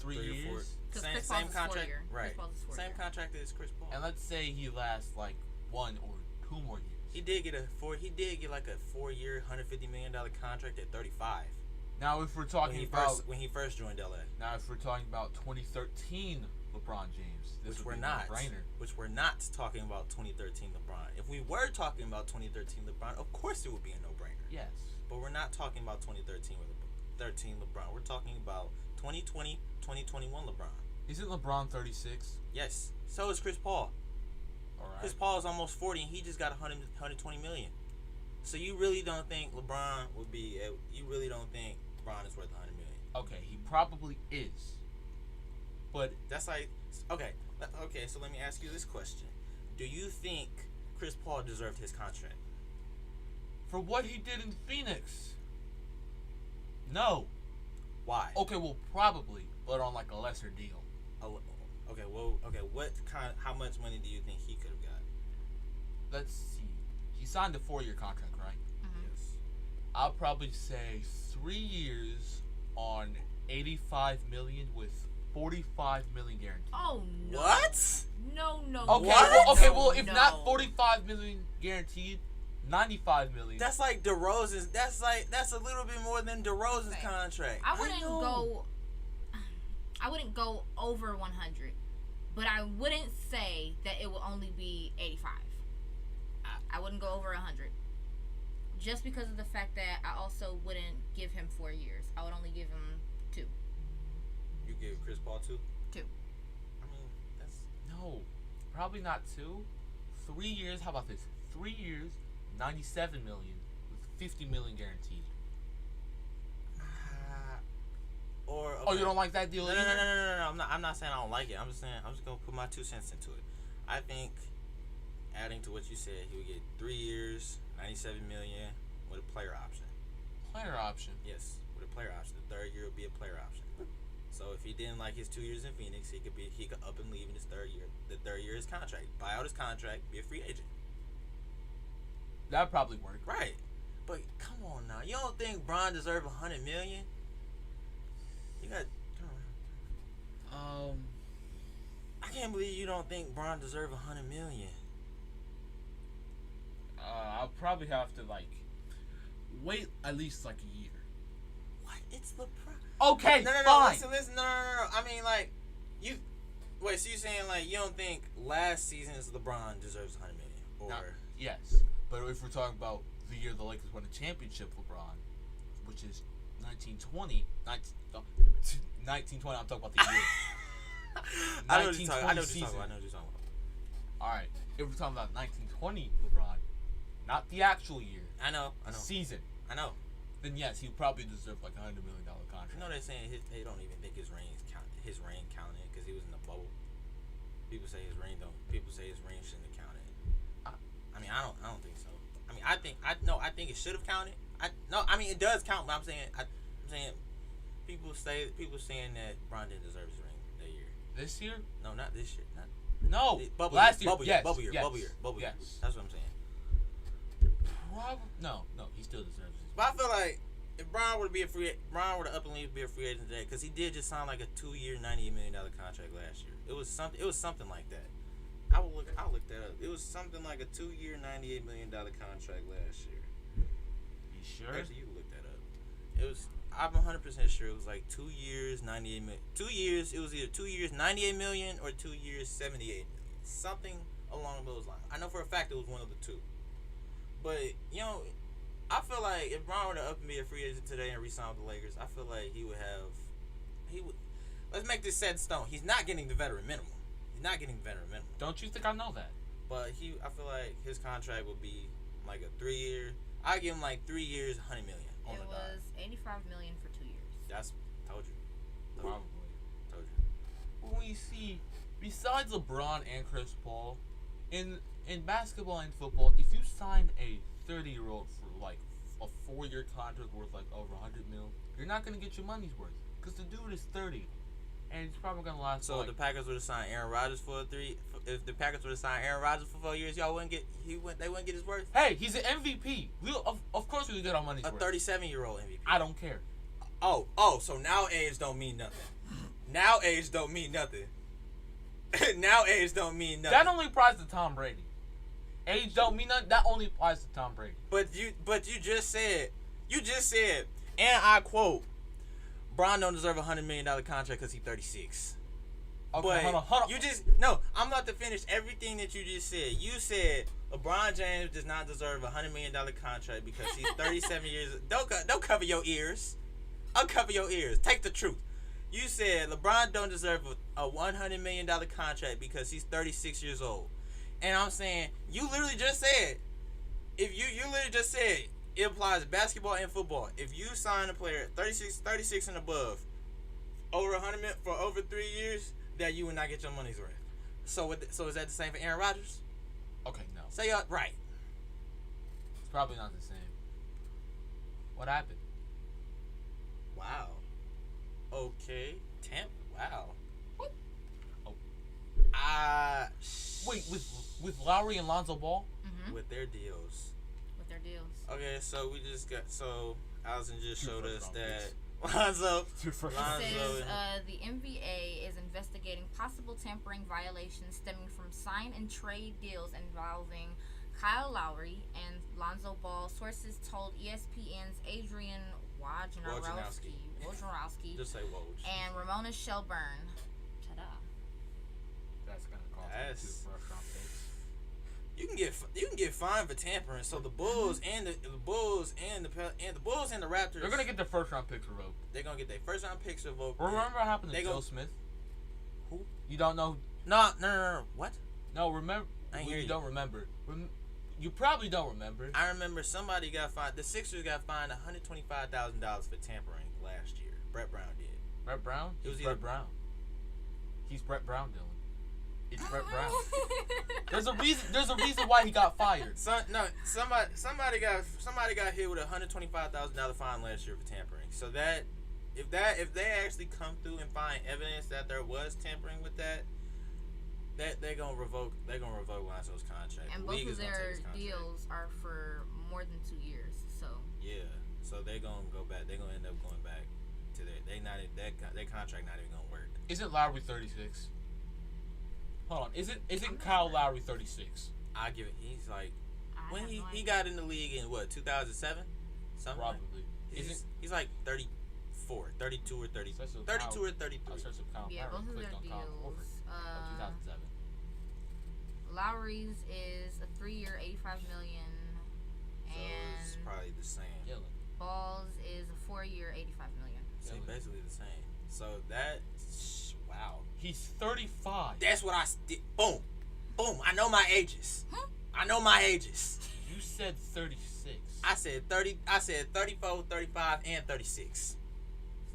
C: 3
A: 3 or
C: years?
A: 4.
B: Because
A: Same,
B: Chris
A: same
B: Paul's
A: contract.
B: 4 year.
A: Right.
B: Chris Paul's 4
A: Same
B: year.
A: contract as Chris Paul.
C: And let's say he lasts like 1 or 2 more years.
A: He did get like a 4-year, $150 million contract at 35.
C: Now, if we're talking
A: When he first joined LA.
C: Now, if we're talking about 2013 LeBron James, this
A: Which
C: would
A: we're
C: be a
A: not.
C: no-brainer.
A: Which we're not talking about 2013 LeBron. If we were talking about 2013 LeBron, of course it would be a no-brainer.
C: Yes.
A: But we're not talking about 2013 LeBron. We're talking about 2020, 2021 LeBron.
C: Isn't LeBron 36?
A: Yes. So is Chris Paul.
C: All right.
A: Chris Paul is almost 40 and he just got 120 million. So you really don't think LeBron would be? You really don't think LeBron is worth 100 million?
C: Okay, he probably is. But
A: That's like okay. So let me ask you this question: do you think Chris Paul deserved his contract?
C: for what he did in Phoenix, no.
A: Why?
C: Okay, well, probably, but on like a lesser deal.
A: Okay. How much money do you think he could have got?
C: Let's see. He signed a 4-year contract, right?
A: Yes.
C: I'll probably say 3 years on 85 million with 45 million guaranteed.
B: Oh no.
A: What?
B: No.
C: Okay,
A: What?
C: well, if
B: No.
C: not 45 million guaranteed, 95 million.
A: That's like DeRozan's. That's a little bit more than DeRozan's
B: Okay.
A: contract.
B: I wouldn't
A: know.
B: go over 100, but I wouldn't say that it will only be 85. I wouldn't go over 100. Just because of the fact that I also wouldn't give him 4 years. I would only give him 2.
A: You give Chris Paul 2?
B: 2.
A: I mean, that's
C: No, probably not 2. 3 years. How about this? 3 years, 97 million with 50 million guaranteed.
A: or
C: Oh, you don't like that deal
A: No.
C: either?
A: I'm not saying I don't like it. I'm just saying I'm just gonna put my 2 cents into it. I think, adding to what you said, he would get 3 years, 97 million with a player option.
C: Player option.
A: Yes, with a player option. The 3rd year would be a player option. So if he didn't like his 2 years in Phoenix, he could up and leave in his 3rd year. The 3rd year is contract. Buy out his contract, be a free agent.
C: That'd probably work.
A: Right. But come on now, you don't think Bron deserves 100 million? You got. I can't believe you don't think Bron deserves 100 million.
C: I'll probably have to wait at least a year.
A: What? It's LeBron.
C: Okay,
A: No.
C: fine.
A: Listen. No. I mean, you. Wait, so you're saying you don't think last season's LeBron deserves 100 million? Or
C: No, yes, but if we're talking about the year the Lakers won a championship, LeBron, which is 1920, 1920. I'm talking about the year.
A: I know what you're talking about.
C: season.
A: I know what you're talking about.
C: All right, if we're talking about 1920 LeBron, not the actual year,
A: I know.
C: season,
A: I know.
C: then yes, he would probably deserve $100 million contract.
A: You know they're saying they don't even think his reign counted because he was in the bubble. People say his reign shouldn't have counted. I mean I don't think so. I mean I think it should have counted. I mean it does count, but I'm saying people saying that Bron didn't deserve his ring that year.
C: This year?
A: No, not this year. Not
C: No,
A: last
C: year. Yes,
A: bubble year.
C: Yes.
A: That's what I'm saying.
C: No, he still deserves it.
A: But I feel like if Bron would have up and leave to be a free agent today, because he did just sign a 2-year, $98 million contract last year. It was something like that. I'll look that up. It was something like a 2-year, $98 million contract last year.
C: You sure?
A: Actually, you can look that up. It was. I'm 100% sure it was 2 years, 98 million. 2 years. It was either 2 years, 98 million, or 2 years, 78 million. Something along those lines. I know for a fact it was one of the two. But I feel like if Bron were to up and be a free agent today and re-sign with the Lakers, I feel like he would. Let's make this set in stone. He's not getting the veteran minimum.
C: Don't you think I know that?
A: But I feel like his contract would be a 3-year. I give him 3 years, 100 million. On
B: It
A: the dot.
B: was 85 million for 2 years.
A: That's told you.
C: Probably.
A: Told you.
C: When we see, besides LeBron and Chris Paul, in basketball and football, if you sign a 30-year-old for a 4-year contract worth over 100 mil, you're not gonna get your money's worth. Because the dude is 30. And he's probably going to last
A: So if the Packers would have signed Aaron Rodgers if the Packers would have signed Aaron Rodgers for 4 years, y'all wouldn't get they wouldn't get his worth.
C: Hey, he's an MVP. Of course we would get our money's
A: A
C: worth.
A: 37-year-old MVP.
C: I don't care.
A: Oh, so now age don't mean nothing. Now age don't mean nothing. Now age don't mean nothing.
C: That only applies to Tom Brady. Age don't mean nothing. That only applies to Tom Brady.
A: But you just said, and I quote, Bron don't deserve a $100 million contract because he's 36.
C: Okay,
A: But
C: hold on.
A: I'm about to finish everything that you just said. You said LeBron James does not deserve a $100 million contract because he's 37 years. Don't cover your ears. Uncover your ears. Take the truth. You said LeBron don't deserve a $100 million contract because he's 36 years old. And I'm saying, you literally just said, if you literally just said, it applies to basketball and football. If you sign a player 36 and above, over 100 million for over 3 years, that you would not get your money's worth. So is that the same for Aaron Rodgers?
C: Okay, no.
A: Say right.
C: It's probably not the same. What happened?
A: Wow. Okay. Wow.
C: What? Oh. Wait, with Lowry and Lonzo Ball?
B: Mm-hmm.
A: With their deals.
B: With their deals.
A: Okay, so Allison just showed us that
C: picks.
A: Lonzo.
B: It says the NBA is investigating possible tampering violations stemming from sign and trade deals involving Kyle Lowry and Lonzo Ball. Sources told ESPN's Adrian Wojnarowski
A: Just say Woj.
B: and Ramona Shelburne. Ta-da.
C: That's gonna cost me 2 first-round picks.
A: You can get fined for tampering. So the Bulls and the Bulls and the Raptors.
C: They're gonna get their first-round picks revoked.
A: They're gonna get their first round picks revoked.
C: Remember what happened to Joe Smith?
A: Who?
C: You don't know?
A: No. What?
C: No, remember?
A: I hear
C: you
A: you.
C: don't remember. You probably don't remember.
A: I remember somebody got fined. The Sixers got fined $125,000 for tampering last year. Brett Brown did.
C: Brett Brown?
A: It was
C: He's
A: either-
C: Brett Brown. He's Brett Brown, Dylan. It's Brett Brown. There's a reason why he got fired.
A: Somebody got hit with a $125,000 fine last year for tampering. So that if they actually come through and find evidence that there was tampering with that they're gonna revoke Lonzo's contract.
B: And
A: The
B: both
A: league
B: of
A: is gonna take
B: their
A: his contract.
B: deals are for more than 2 years. So
A: Yeah. So they're gonna go back. They're gonna end up going back to their contract not even gonna work.
C: Isn't Lowry 36? Hold on. Isn't Kyle Lowry 36?
A: I give it. He's like
B: I
A: when
B: have no
A: he
B: idea.
A: got in the league in what 2007, something.
C: Probably.
A: He's like 34, 32 or 30,
C: Starts with
A: 32
C: Kyle-
A: or 33.
C: starts with Kyle
B: yeah,
C: Lowry.
B: both of
C: Clicked
B: their
C: on Kyle Horford.
B: deals.
C: 2007.
B: Lowry's is a 3-year, $85 million,
A: So it's
B: and
A: probably the same.
C: Dylan.
B: Ball's is a 4-year, $85 million.
A: See, basically the same. So wow.
C: He's 35.
A: That's what boom. I know my ages. I know my ages.
C: You said 36.
A: I said 30. I said 34, 35, and 36.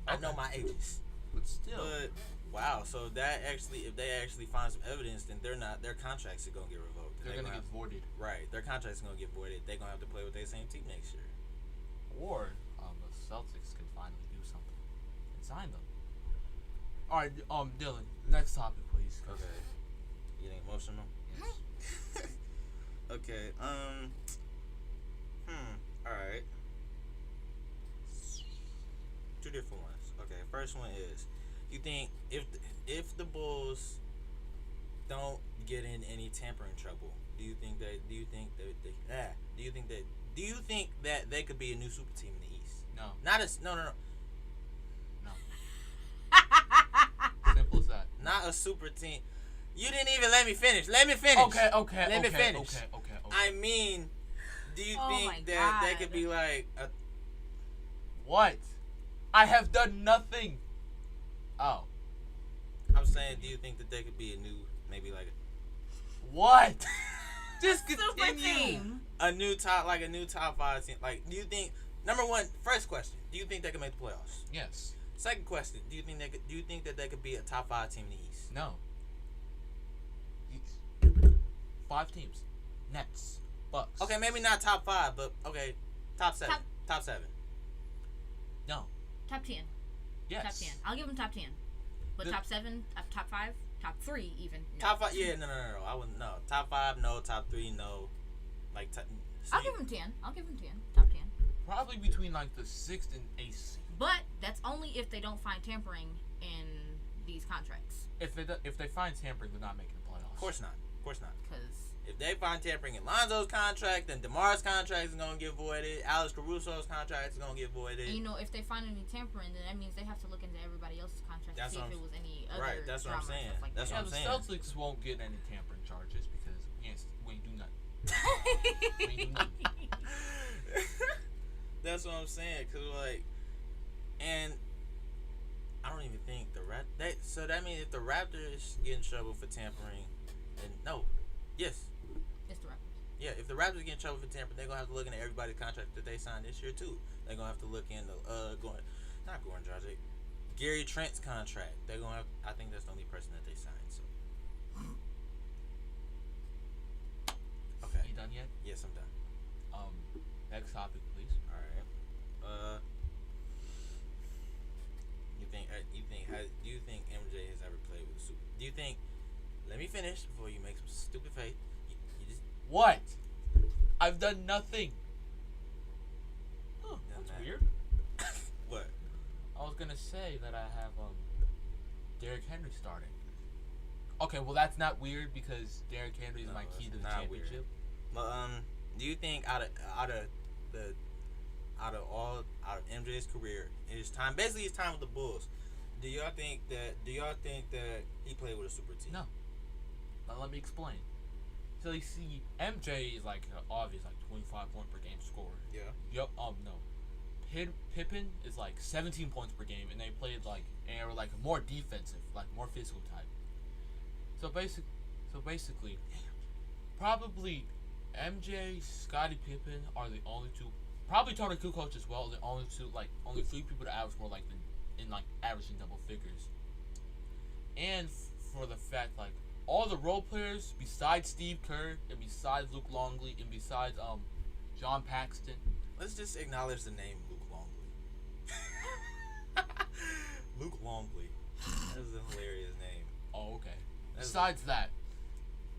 A: I know
C: Okay.
A: my ages.
C: But still.
A: But wow, so if they actually find some evidence, then their contracts are gonna get revoked.
C: They're going to get voided.
A: Right, their contracts are gonna get voided. They're gonna have to play with their same team next year.
C: Or the Celtics could finally do something and sign them. All right, Dylan, next topic, please.
A: Okay. Getting emotional.
C: Yes.
A: Okay. All right. 2 different ones. Okay. First one is, you think if the Bulls don't get in any tampering trouble, do you think that they could be a new super team in the East?
C: No.
A: No.
C: Simple as that.
A: Not a super team. You didn't even let me finish. Let me finish.
C: Okay.
A: Let me finish.
C: Okay.
A: I mean, do you
B: Oh my
A: think that they
B: God.
A: could be like a
C: What? I have done nothing. Oh.
A: I'm saying, do you think that they could be a new, maybe like
C: What? Just
B: Super
C: continue.
B: team.
A: a new top 5 team? Like, do you think? Number one, first question: do you think they can make the playoffs?
C: Yes.
A: Second question: do you think that they could be a top 5 team in the East?
C: No. 5 teams. Nets. Bucks.
A: Okay, maybe not top 5, but okay, top 7.
B: Top-
A: Top 7.
C: No.
B: Top 10.
C: Yes.
B: Top 10. I'll give him top 10. But top 7, top 5, top 3 even. No.
A: Top 5, yeah, no. I wouldn't, no. Top 5, no. Top 3, no. Like,
B: I'll give him 10. I'll give him 10. Top 10.
C: Probably between like the 6th and 8th seed.
B: But that's only if they don't find tampering in these contracts.
C: If they find tampering, they're not making the playoffs.
A: Of course not.
B: Because
A: If they find tampering in Lonzo's contract, then DeMar's contract is going to get voided. Alex Caruso's contract is going to get voided.
B: you know, if they find any tampering, then that means they have to look into everybody else's contract
A: That's
B: to see
A: what
B: if it was any other
A: right, that's what I'm
B: drama and
A: saying.
B: stuff like
A: That's
B: that.
A: what I'm
C: Yeah, the
A: saying.
C: Celtics won't get any tampering charges because we ain't do nothing.
A: That's what I'm saying. Cause like, and I don't even think so that means if the Raptors get in trouble for tampering, then yes,
B: It's the Raptors.
A: yeah. If the Raptors get in trouble for tampering, they're gonna have to look into everybody's contract that they signed this year too. They're gonna have to look into not Goran Dragic, Gary Trent's contract. They're gonna have. I think that's the only person that they signed. So. Okay.
C: You done yet?
A: Yes, I'm done.
C: Next topic, please.
A: All right. Do you think MJ has ever played with a super? Do you think? Let me finish before you make some stupid face. You just
C: What? I've done nothing.
A: done
C: That's
A: that.
C: weird.
A: What?
C: I was gonna say that I have Derrick Henry starting. Okay, well that's not weird because Derrick Henry is
A: No,
C: my key to
A: it's
C: the
A: not
C: championship.
A: But do you think out of MJ's career, his time with the Bulls, do y'all think that he played with a super team?
C: No. Now let me explain. So you see, MJ is like obvious, like 25 point per game scorer.
A: Yeah.
C: Yup. No. Pippen is like 17 points per game, and they played like and they were like more defensive, like more physical type. So basically, probably MJ, Scottie Pippen are the only two. Probably Tony Kukoc as well. The only two, like only 3 people to average more like in like averaging double figures. And for the fact like all the role players besides Steve Kerr and besides Luke Longley and besides John Paxton.
A: Let's just acknowledge the name Luke Longley. Luke Longley. That is a hilarious name.
C: Oh, okay.
A: That's
C: Besides that,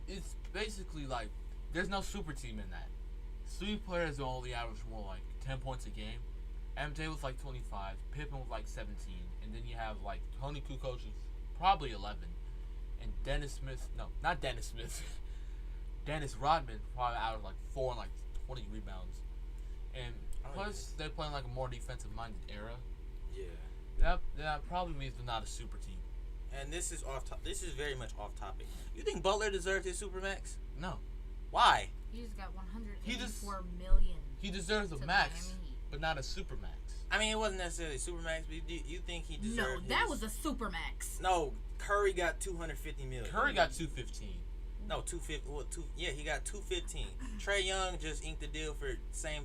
C: it's basically like there's no super team in that. 3 players only average more like 10 points a game. MJ was like 25, Pippen was like 17, and then you have like Tony Kukoc is probably 11, and Dennis Rodman probably averaged like 4 and like 20 rebounds, and plus they're playing like a more defensive minded era.
A: Yeah.
C: That probably means they're not a super team.
A: And this is this is very much off topic. You think Butler deserved his supermax?
C: No,
A: Why?
B: He just got
C: He just-
B: $184 million.
C: he deserves a
B: To
C: max,
B: Miami Heat.
C: but not a super max.
A: I mean, it wasn't necessarily supermax, but do you think he
B: No,
A: deserved?
B: that
A: his-
B: was a super max.
A: No, Curry got $250 million.
C: Curry got 215.
A: No, 250. Well, yeah, he got 215. Trey Young just inked the deal for same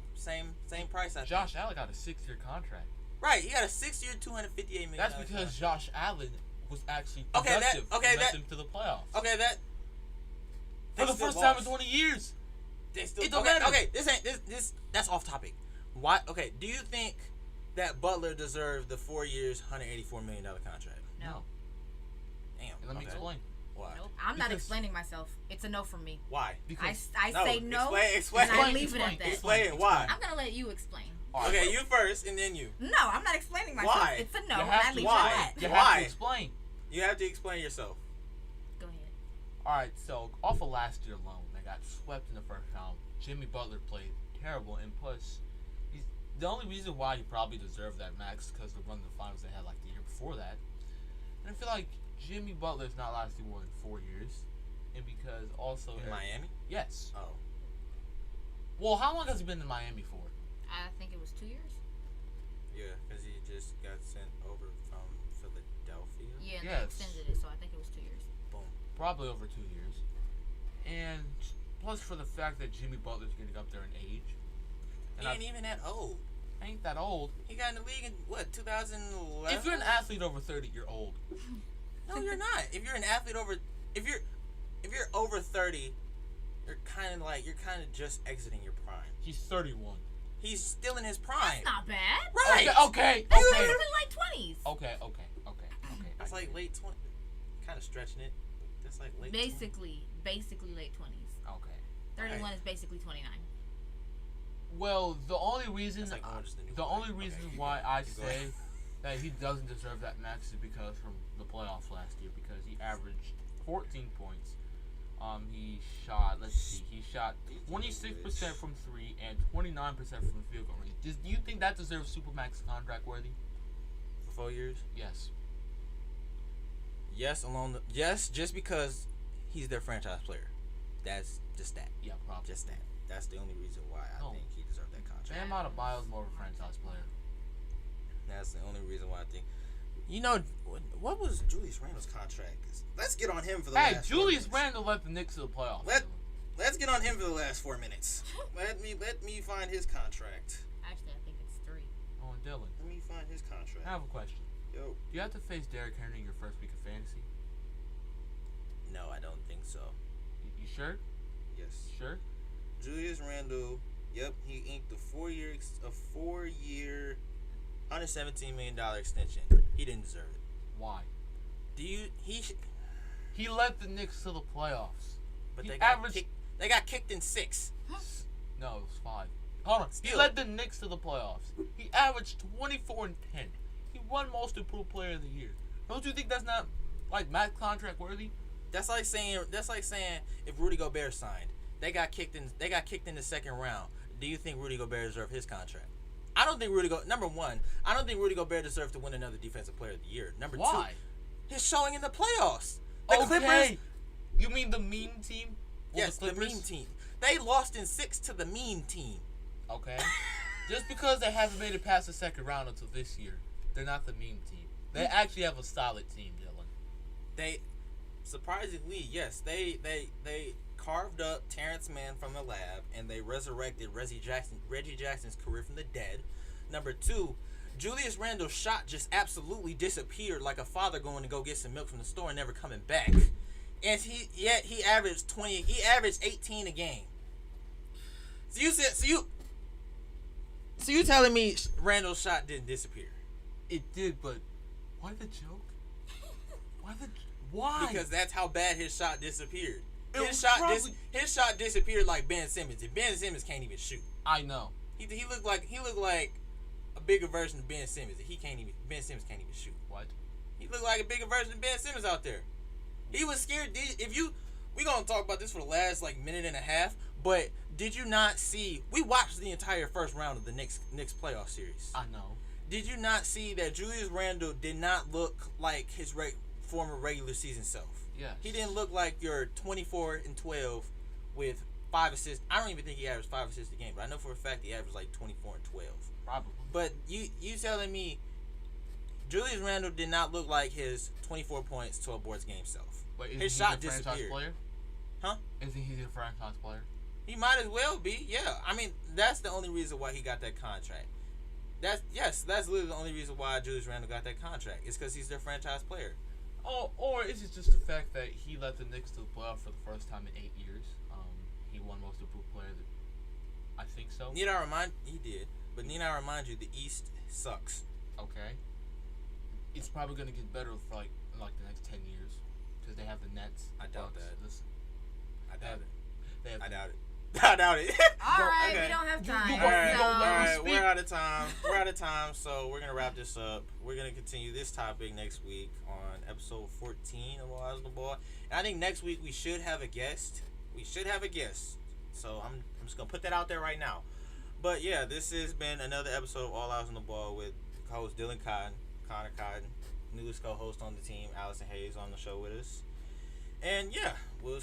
A: price. I think.
C: Josh Allen got a 6-year contract.
A: Right, he got a 6-year, $258 million.
C: That's because Josh Allen was actually
A: Okay, that-
C: productive.
A: okay,
C: and led
A: that-
C: them to the playoffs.
A: Okay, that.
C: For the
A: they still
C: first time in
A: lost.
C: 20 years.
A: They still,
C: It don't
A: okay,
C: matter.
A: okay, this that's off topic. Why? Okay, do you think that Butler deserved the 4 years, $184 million contract?
B: No.
A: Damn.
C: And let me
A: okay.
C: explain.
A: Why?
B: Nope. I'm not
C: Because-
B: explaining myself. It's a no from me.
A: Why?
C: Because
B: I
A: No,
B: say no,
A: explain-
B: and I
A: explain-
B: leave it at that.
A: Explain why.
B: I'm going to let you explain.
C: Alright,
A: Okay, you first, and then you.
B: No, I'm not explaining myself.
A: Why?
B: It's a
C: you
B: no, and
C: have
B: I
C: to-
B: leave
A: why?
B: it at
C: You
B: that.
C: have
A: Why?
C: to explain.
A: You have to explain yourself.
B: Go ahead.
C: Alright, so off of last year alone, they got swept in the first round. Jimmy Butler played terrible, and plus, the only reason why he probably deserved that max because the run of the finals they had like the year before that. And I feel like Jimmy Butler's not lasting more than 4 years, and because also
A: In Miami?
C: yes.
A: Oh.
C: Well, how long has he been in Miami for?
B: I think it was 2 years.
A: Yeah, because he just got sent over from Philadelphia.
B: Yeah, and
C: Yes.
B: they extended it, so I think it was 2 years.
A: Boom.
C: Probably over 2 years. And plus for the fact that Jimmy Butler's getting up there in age.
A: He
C: And
A: ain't even that old.
C: ain't that old.
A: He got in the league in, what, 2011?
C: If you're an athlete over 30, you're old.
A: No, you're not. If you're an athlete over... If you're over 30, you're kind of just exiting your prime.
C: He's 31.
A: He's still in his prime.
B: That's not bad.
A: Right.
C: Okay.
B: That's basically late 20s.
C: Okay.
A: That's like late 20. Kind of stretching it. That's like late.
B: Basically late 20s.
C: Okay.
B: 31 is basically 29.
C: Well, the only reason
A: That's like Orange is the New
C: the
A: Black.
C: only reason
A: Okay.
C: why I
A: Keep
C: say
A: going.
C: that he doesn't deserve that max is because from the playoffs last year, because he averaged 14 points. He shot 26% from 3 and 29% from field goal range. Do you think that deserves Supermax contract worthy?
A: For 4 years.
C: Yes.
A: Yes, just because he's their franchise player. That's just that.
C: Yeah, probably.
A: Just that. That's the only reason why I
C: No.
A: think he deserved that contract.
C: Bam Adebayo is more of a franchise player.
A: That's the only reason why I think. You know, what was Julius Randle's contract? Let's get on him for the
C: Hey,
A: last
C: Julius
A: 4 minutes.
C: Randle led the Knicks to the playoffs.
A: Let's get on him for the last 4 minutes. Let me find his contract.
B: Actually, I think it's 3.
C: Oh, and Dylan,
A: Let me find his contract.
C: I have a question.
A: Yo.
C: Do you have to face Derrick Henry in your first week of fantasy?
A: No, I don't think so.
C: You sure?
A: Yes.
C: Sure?
A: Julius Randle. Yep, he inked a 4-year, $117 million extension. He didn't deserve it.
C: Why?
A: He
C: led the Knicks to the playoffs.
A: But
C: He
A: they got
C: averaged-
A: kicked. They got kicked in 6.
C: No, it was 5. Hold on. He
A: Still.
C: led the Knicks to the playoffs. He averaged 24 and 10. He won Most Improved Player of the Year. Don't you think that's not like max contract worthy?
A: That's like saying if Rudy Gobert signed, they got kicked in the second round. Do you think Rudy Gobert deserved his contract? I don't think number one, I don't think Rudy Gobert deserved to win another Defensive Player of the Year. Number
C: Why?
A: 2, his showing in the playoffs. The
C: Okay.
A: Clippers.
C: You mean the meme team? Or
A: Yes, the
C: Clippers?
A: meme team. They lost in 6 to the meme team.
C: Okay. Just because they haven't made it past the second round until this year, they're not the meme team. They actually have a solid team, Dylan.
A: They surprisingly, yes, they carved up Terrence Mann from the lab and they resurrected Reggie Jackson's career from the dead. Number 2, Julius Randle's shot just absolutely disappeared like a father going to go get some milk from the store and never coming back. And he averaged 18 a game. So you telling me Randle's shot didn't disappear?
C: It did, but why the joke? Why?
A: Because that's how bad his shot disappeared.
C: It
A: His
C: was
A: shot
C: probably-
A: his shot disappeared like Ben Simmons. And Ben Simmons can't even shoot.
C: I know.
A: He looked like a bigger version of Ben Simmons. Ben Simmons can't even shoot.
C: What?
A: He looked like a bigger version of Ben Simmons out there. He was scared. We gonna talk about this for the last minute and a half. But did you not see? We watched the entire first round of the Knicks playoff series.
C: I know.
A: Did you not see that Julius Randle did not look like his former regular season self?
C: Yes.
A: He didn't look like your 24 and 12 with 5 assists. I don't even think he averaged 5 assists a game, but I know for a fact he averaged like 24 and 12.
C: Probably.
A: But you telling me Julius Randle did not look like his 24 points, 12 boards game self?
C: Wait,
A: His
C: isn't
A: shot
C: he a franchise
A: disappeared.
C: player?
A: Huh?
C: Isn't he a franchise player?
A: He might as well be. Yeah. I mean, that's the only reason why he got that contract. That's literally the only reason why Julius Randle got that contract. It's because he's their franchise player.
C: Oh, or is it just the fact that he led the Knicks to the playoff for the first time in 8 years? He won Most Improved Player. I think so.
A: He did. But need I remind you, the East sucks.
C: Okay. It's probably gonna get better for like the next 10 years because they have the Nets.
A: I doubt
C: Bucks.
A: that.
C: Listen,
A: I doubt it.
C: they have
A: I doubt it. I doubt it.
B: All right,
A: okay.
B: we don't have time.
C: You
A: All right,
C: So-
A: all right,
C: speak-
A: we're out of time. So we're gonna wrap this up. We're gonna continue this topic next week on episode 14 of All Eyes on the Ball. And I think next week we should have a guest. So I'm just gonna put that out there right now. But yeah, this has been another episode of All Eyes on the Ball with co-host Dylan Cotton, Connor Cotton, newest co-host on the team, Allison Hayes on the show with us. And yeah, we'll